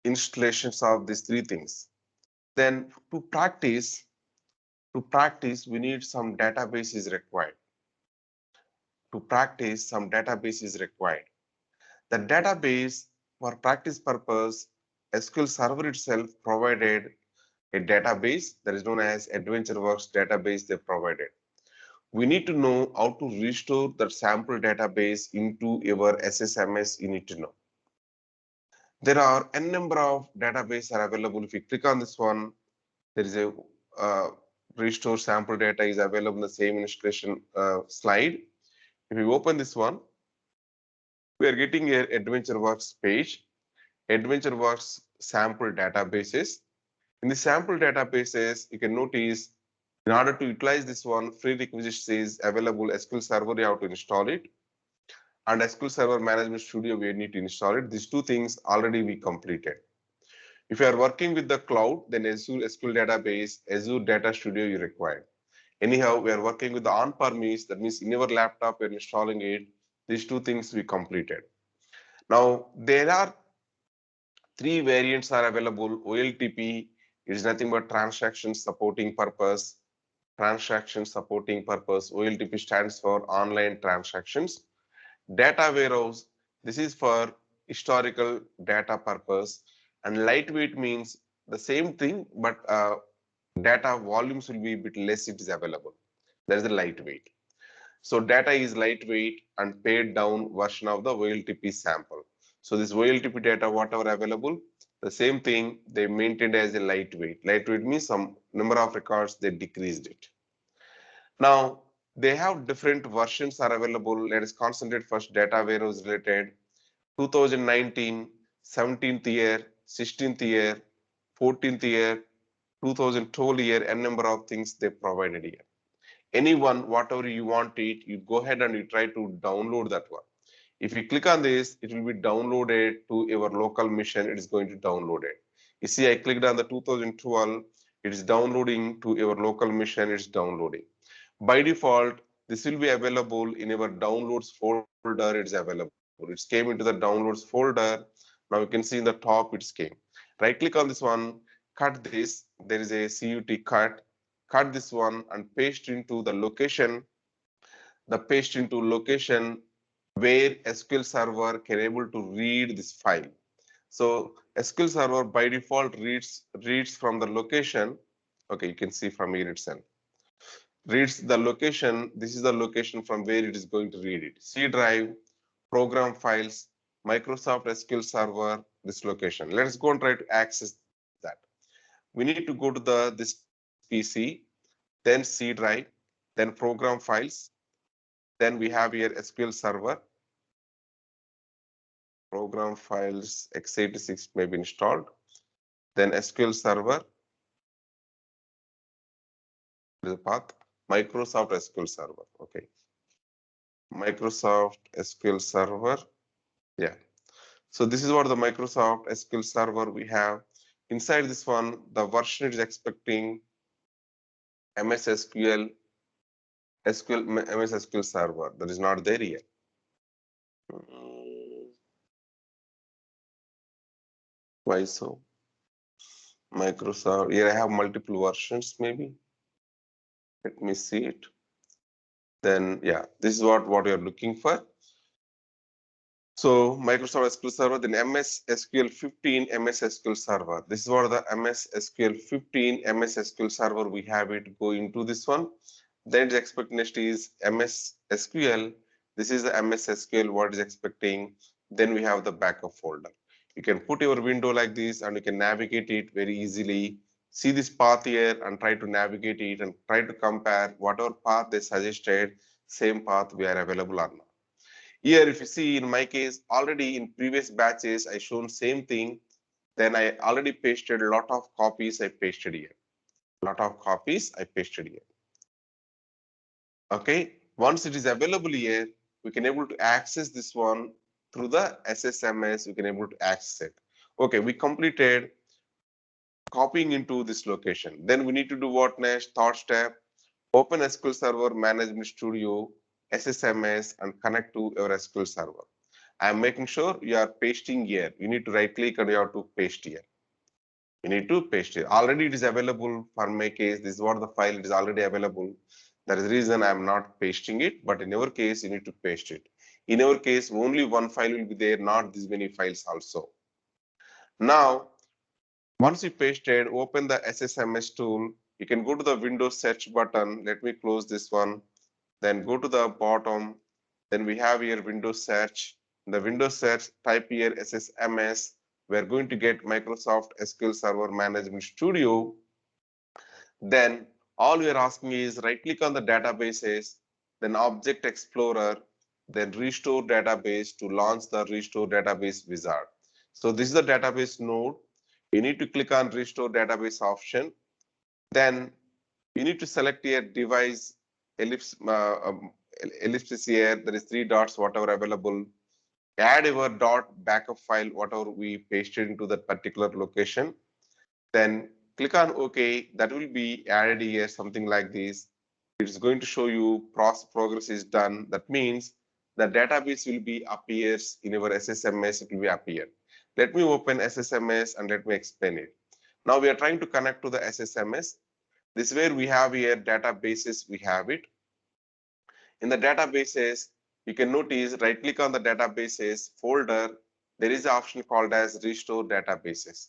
installations of these three things. Then to practice, we need some database is required. To practice, some database is required. The database for practice purpose, SQL Server itself provided a database that is known as AdventureWorks database they provided. We need to know how to restore that sample database into your SSMS. You need to know. There are n number of databases are available. If you click on this one, there is a restore sample data is available in the same installation slide. If you open this one, we are getting a AdventureWorks page. AdventureWorks sample databases. In the sample databases, you can notice in order to utilize this one, prerequisites is available. SQL Server, you have to install it, and SQL Server Management Studio, we need to install it. These two things already we completed. If you are working with the cloud, then Azure SQL Database, Azure Data Studio you require. Anyhow, we are working with the on-premise, that means in your laptop we are installing it. These two things we completed. Now, there are three variants are available. OLTP is nothing but transaction supporting purpose. Transaction supporting purpose. OLTP stands for online transactions. Data warehouse, this is for historical data purpose. And lightweight means the same thing, but data volumes will be a bit less, it is available. That is the lightweight. So data is lightweight and pared down version of the OLTP sample. So this OLTP data, whatever available, the same thing they maintained as a lightweight. Lightweight means some number of records, they decreased it. Now, they have different versions are available. Let us concentrate first data warehouse related. 2019, 17th year, 16th year, 14th year, 2012 year, n number of things they provided here. Anyone, whatever you want it, you go ahead and you try to download that one. If you click on this, it will be downloaded to your local machine. It is going to download it. You see, I clicked on the 2012. It is downloading to your local machine. It's downloading. By default, this will be available in your downloads folder. It's available. It came into the downloads folder. Now you can see in the top it came. Right click on this one, cut this. There is a CUT cut. Cut this one and paste into the location. The paste into location where SQL Server can able to read this file. So SQL Server by default reads from the location. Okay, you can see from here itself. Reads the location. This is the location from where it is going to read it. C drive, program files, Microsoft SQL Server, this location. Let's go and try to access that. We need to go to this PC, then C drive, then program files. Then we have here SQL Server, program files, x86 may be installed. Then SQL Server, the path, Microsoft SQL Server. Okay. Microsoft SQL Server. Yeah. So this is what the Microsoft SQL Server we have. Inside this one, the version is expecting MS SQL, MS SQL Server. That is not there yet. Why so? Microsoft. Here I have multiple versions maybe. Let me see it. Then yeah, this is what you're looking for. So Microsoft SQL Server, then MS SQL 15, MS SQL Server. This is what the MS SQL 15, MS SQL Server we have it. Go into this one. Then the expect next is MS SQL. This is the MS SQL what is expecting. Then we have the backup folder. You can put your window like this and you can navigate it very easily. See this path here and try to navigate it and try to compare whatever path they suggested, same path we are available or not. Here, if you see in my case, already in previous batches, I shown same thing. Then I already pasted a lot of copies I pasted here. Lot of copies I pasted here. Okay, once it is available here, we can able to access this one through the SSMS. We can able to access it. Okay, we completed copying into this location. Then we need to do what next? Third step. Open SQL Server Management Studio, SSMS, and connect to your SQL Server. I'm making sure you are pasting here. You need to right click and you have to paste here. You need to paste it. Already it is available for my case. This is what the file, it is already available. That is the reason I'm not pasting it, but in your case, you need to paste it. In our case, only one file will be there, not this many files also. Now, once you pasted, open the SSMS tool. You can go to the Windows search button. Let me close this one. Then go to the bottom. Then we have here Windows search. In the Windows search, type here SSMS. We're going to get Microsoft SQL Server Management Studio. Then all we are asking is right click on the databases, then Object Explorer, then Restore Database to launch the Restore Database wizard. So this is the database node. You need to click on Restore Database option. Then you need to select here device ellipsis here. There is 3 dots, whatever available. Add your dot backup file, whatever we pasted into that particular location. Then click on OK. That will be added here, something like this. It's going to show you progress is done. That means the database will be appears in your SSMS. It will be appear. Let me open SSMS and let me explain it. Now we are trying to connect to the SSMS. This is where we have here databases. We have it. In the databases, you can notice right click on the databases folder. There is an option called as Restore Databases.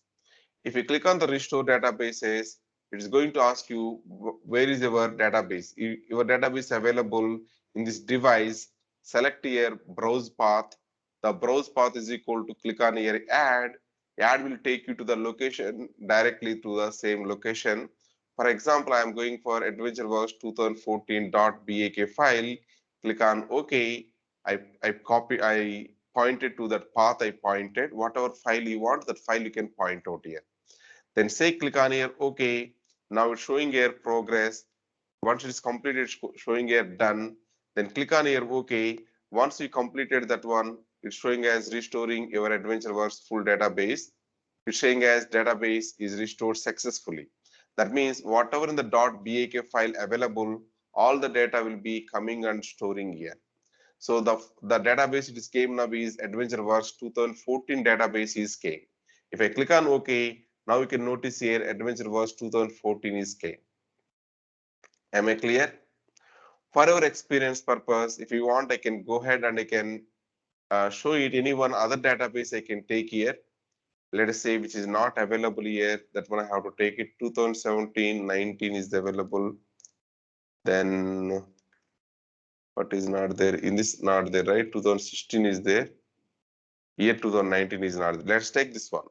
If you click on the Restore Databases, it is going to ask you where is your database. Your database available in this device. Select here browse path. The browse path is equal to click on here add. Add will take you to the location directly to the same location. For example, I am going for AdventureWorks 2014.bak file. Click on OK. I pointed to that path I pointed. Whatever file you want, that file you can point out here. Then say click on here OK. Now it's showing here progress. Once it is completed, it's showing here done. Then click on here OK. Once you completed that one, it's showing as restoring your AdventureWorks full database. It's saying as database is restored successfully. That means whatever in the .bak file available, all the data will be coming and storing here. So the database it is came now is AdventureWorks 2014 database is came. If I click on OK, now you can notice here AdventureWorks 2014 is came. Am I clear? For our experience purpose, if you want, I can go ahead and I can show it any one other database I can take here. Let us say which is not available here. That one I have to take it. 2017-19 is available. Then what is not there? In this not there, right? 2016 is there. Year 2019 is not there. Let's take this one.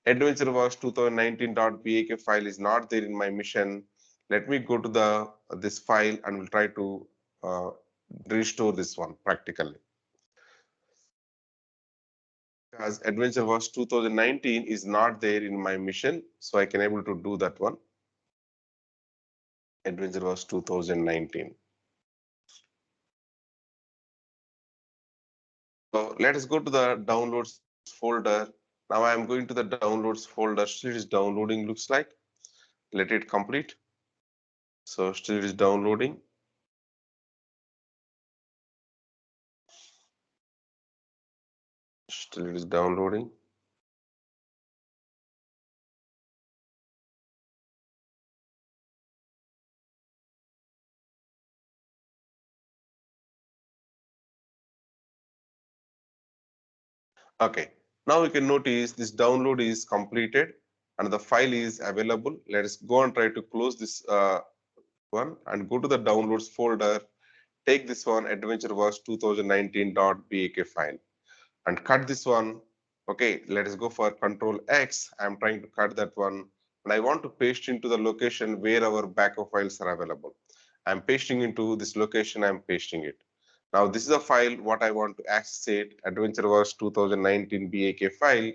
AdventureWorks 2019.bak file is not there in my mission. Let me go to the this file and we'll try to restore this one practically. Because AdventureWorks 2019 is not there in my mission, so I can able to do that one. AdventureWorks 2019. So let us go to the downloads folder. Now I am going to the downloads folder. Still is downloading looks like. Let it complete. So still is downloading. Still it is downloading. Okay, now we can notice this download is completed and the file is available. Let us go and try to close this one and go to the downloads folder. Take this one AdventureWorks 2019.bak file and cut this one. Okay, let us go for Control X. I'm trying to cut that one and I want to paste into the location where our backup files are available. I'm pasting into this location, I'm pasting it. Now this is a file what I want to access it, AdventureWorks 2019 BAK file.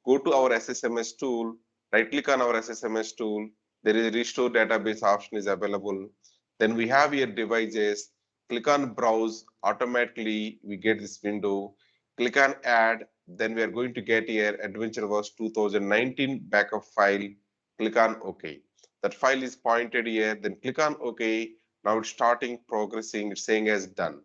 Go to our SSMS tool, right click on our SSMS tool. There is a restore database option is available. Then we have here devices. Click on browse, automatically we get this window. Click on add, then we are going to get here AdventureWorks 2019 backup file. Click on OK. That file is pointed here, then click on OK. Now it's starting progressing, it's saying as done.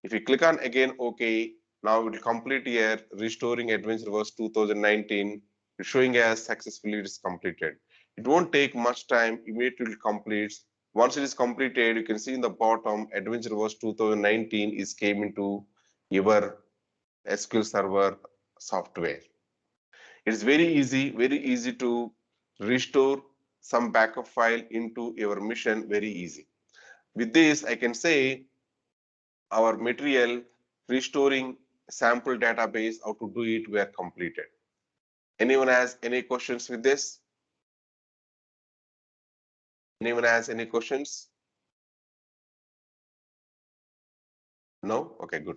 If you click on again OK, Now it will complete here, restoring Adventure Verse 2019, showing as successfully it is completed. It won't take much time, immediately it completes. Once it is completed, you can see in the bottom, Adventure Verse 2019 is came into your SQL Server software. It's very easy to restore some backup file into your mission, very easy. With this, I can say our material restoring sample database, how to do it, we are completed. Anyone has any questions with this? Anyone has any questions? No? Okay, good.